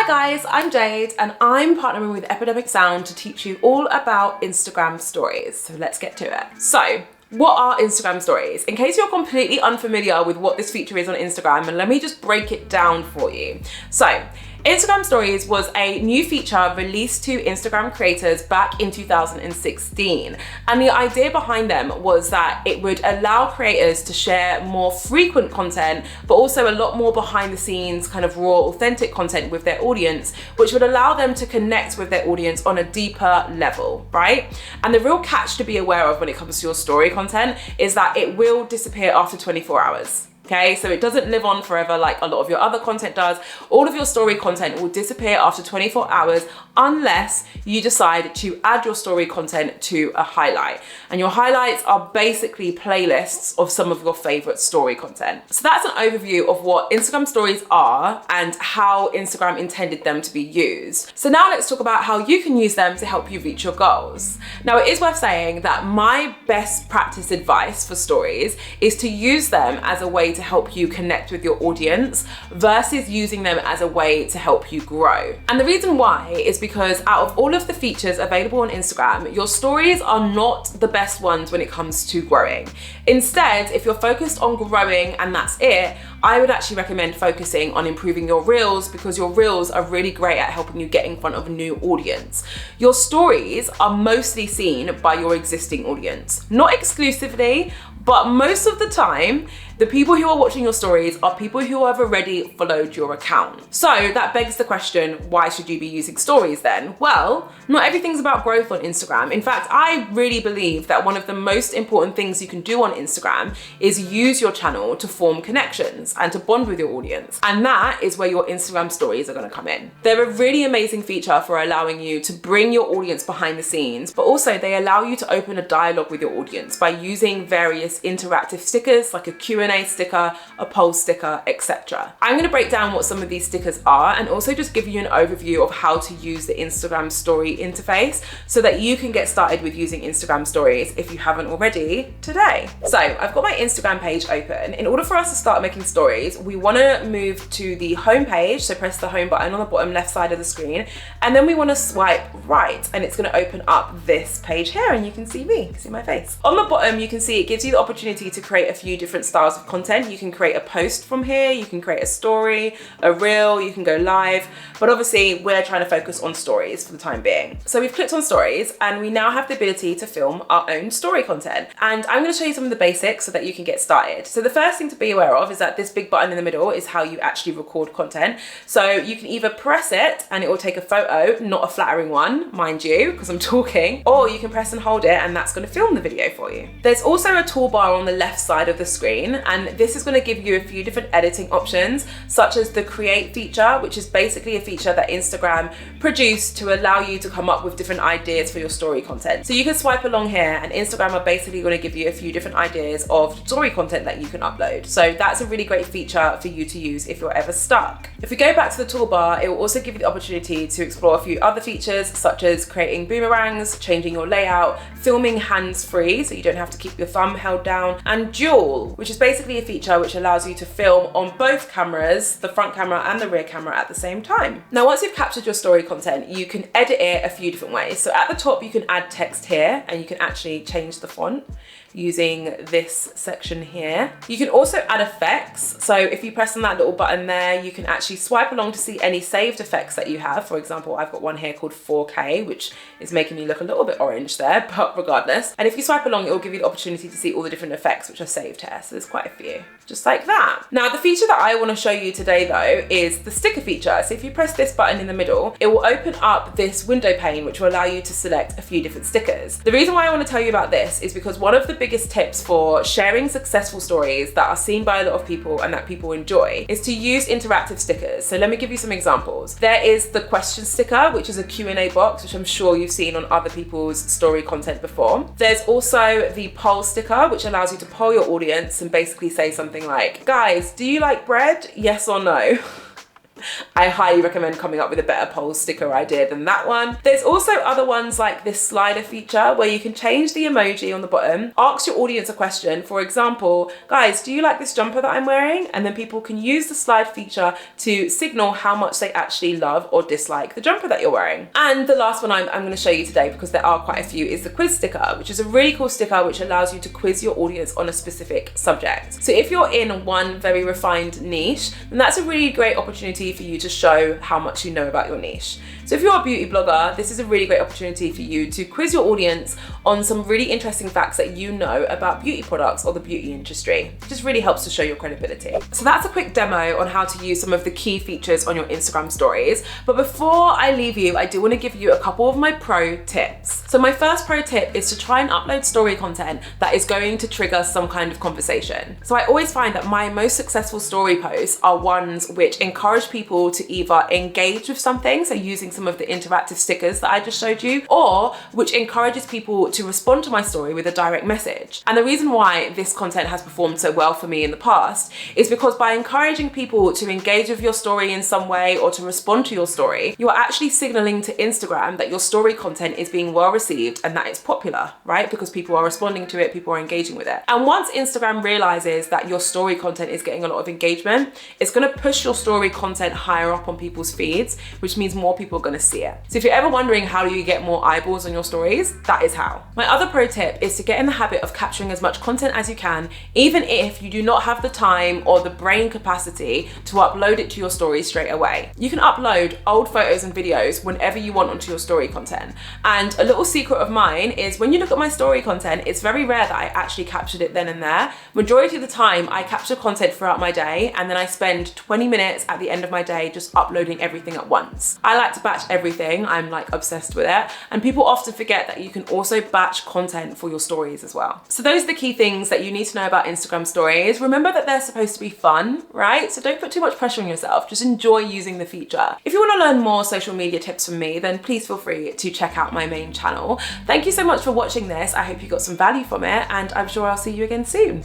Hi guys, I'm Jade and I'm partnering with Epidemic Sound to teach you all about Instagram stories. So let's get to it. So, what are Instagram stories? In case you're completely unfamiliar with what this feature is on Instagram, and let me just break it down for you. So, Instagram Stories was a new feature released to Instagram creators back in 2016. And the idea behind them was that it would allow creators to share more frequent content, but also a lot more behind the scenes, kind of raw, authentic content with their audience, which would allow them to connect with their audience on a deeper level, right? And the real catch to be aware of when it comes to your story content is that it will disappear after 24 hours. Okay, so it doesn't live on forever like a lot of your other content does. All of your story content will disappear after 24 hours unless you decide to add your story content to a highlight. And your highlights are basically playlists of some of your favorite story content. So that's an overview of what Instagram stories are and how Instagram intended them to be used. So now let's talk about how you can use them to help you reach your goals. Now it is worth saying that my best practice advice for stories is to use them as a way to help you connect with your audience versus using them as a way to help you grow. And the reason why is because out of all of the features available on Instagram, your stories are not the best ones when it comes to growing. Instead, if you're focused on growing and that's it, I would actually recommend focusing on improving your reels, because your reels are really great at helping you get in front of a new audience. Your stories are mostly seen by your existing audience, not exclusively, but most of the time, the people who are watching your stories are people who have already followed your account. So that begs the question, why should you be using stories then? Well, not everything's about growth on Instagram. In fact, I really believe that one of the most important things you can do on Instagram is use your channel to form connections and to bond with your audience. And that is where your Instagram stories are gonna come in. They're a really amazing feature for allowing you to bring your audience behind the scenes, but also they allow you to open a dialogue with your audience by using various interactive stickers like a Q&A sticker, a poll sticker, etc. I'm gonna break down what some of these stickers are and also just give you an overview of how to use the Instagram story interface so that you can get started with using Instagram stories if you haven't already today. So I've got my Instagram page open. In order for us to start making stories, we wanna move to the home page, so press the home button on the bottom left side of the screen, and then we wanna swipe right, and it's gonna open up this page here, and you can see me, you can see my face. On the bottom, you can see it gives you the opportunity to create a few different styles of content. You can create a post from here, you can create a story, a reel, you can go live, but obviously we're trying to focus on stories for the time being. So we've clicked on stories and we now have the ability to film our own story content. And I'm gonna show you some of the basics so that you can get started. So the first thing to be aware of is that this big button in the middle is how you actually record content. So you can either press it and it will take a photo, not a flattering one, mind you, because I'm talking, or you can press and hold it and that's gonna film the video for you. There's also a toolbar on the left side of the screen, and this is going to give you a few different editing options, such as the create feature, which is basically a feature that Instagram produced to allow you to come up with different ideas for your story content. So you can swipe along here and Instagram are basically going to give you a few different ideas of story content that you can upload. So that's a really great feature for you to use if you're ever stuck. If we go back to the toolbar, it will also give you the opportunity to explore a few other features, such as creating boomerangs, changing your layout, filming hands-free, so you don't have to keep your thumb held down, and dual, which is basically a feature which allows you to film on both cameras, the front camera and the rear camera at the same time. Now, once you've captured your story content, you can edit it a few different ways. So at the top, you can add text here and you can actually change the font using this section here. You can also add effects. So if you press on that little button there, you can actually swipe along to see any saved effects that you have. For example, I've got one here called 4K, which is making me look a little bit orange there, but regardless. And if you swipe along, it will give you the opportunity to see all the different effects which are saved here. So there's quite a few, just like that. Now, the feature that I want to show you today though is the sticker feature. So if you press this button in the middle, it will open up this window pane, which will allow you to select a few different stickers. The reason why I want to tell you about this is because one of the biggest tips for sharing successful stories that are seen by a lot of people and that people enjoy is to use interactive stickers. So let me give you some examples. There is the question sticker, which is a Q&A box, which I'm sure you've seen on other people's story content before. There's also the poll sticker, which allows you to poll your audience and basically say something like, guys, do you like bread? Yes or no? I highly recommend coming up with a better poll sticker idea than that one. There's also other ones like this slider feature where you can change the emoji on the bottom, ask your audience a question. For example, guys, do you like this jumper that I'm wearing? And then people can use the slide feature to signal how much they actually love or dislike the jumper that you're wearing. And the last one I'm going to show you today, because there are quite a few, is the quiz sticker, which is a really cool sticker which allows you to quiz your audience on a specific subject. So if you're in one very refined niche, then that's a really great opportunity for you to show how much you know about your niche. So if you're a beauty blogger, this is a really great opportunity for you to quiz your audience on some really interesting facts that you know about beauty products or the beauty industry. It just really helps to show your credibility. So that's a quick demo on how to use some of the key features on your Instagram stories. But before I leave you, I do want to give you a couple of my pro tips. So my first pro tip is to try and upload story content that is going to trigger some kind of conversation. So I always find that my most successful story posts are ones which encourage people to either engage with something, so using some of the interactive stickers that I just showed you, or which encourages people to respond to my story with a direct message. And the reason why this content has performed so well for me in the past is because by encouraging people to engage with your story in some way or to respond to your story, you are actually signaling to Instagram that your story content is being well received and that it's popular, right? Because people are responding to it, people are engaging with it. And once Instagram realizes that your story content is getting a lot of engagement, it's going to push your story content higher up on people's feeds, which means more people are going to see it. So if you're ever wondering how do you get more eyeballs on your stories, that is how. My other pro tip is to get in the habit of capturing as much content as you can, even if you do not have the time or the brain capacity to upload it to your stories straight away. You can upload old photos and videos whenever you want onto your story content. And a little secret of mine is when you look at my story content, it's very rare that I actually captured it then and there. Majority of the time, I capture content throughout my day and then I spend 20 minutes at the end of my day just uploading everything at once. I like to batch everything. I'm like obsessed with it. And people often forget that you can also batch content for your stories as well. So those are the key things that you need to know about Instagram stories. Remember that they're supposed to be fun, right? So don't put too much pressure on yourself. Just enjoy using the feature. If you want to learn more social media tips from me, then please feel free to check out my main channel. Thank you so much for watching this. I hope you got some value from it, and I'm sure I'll see you again soon.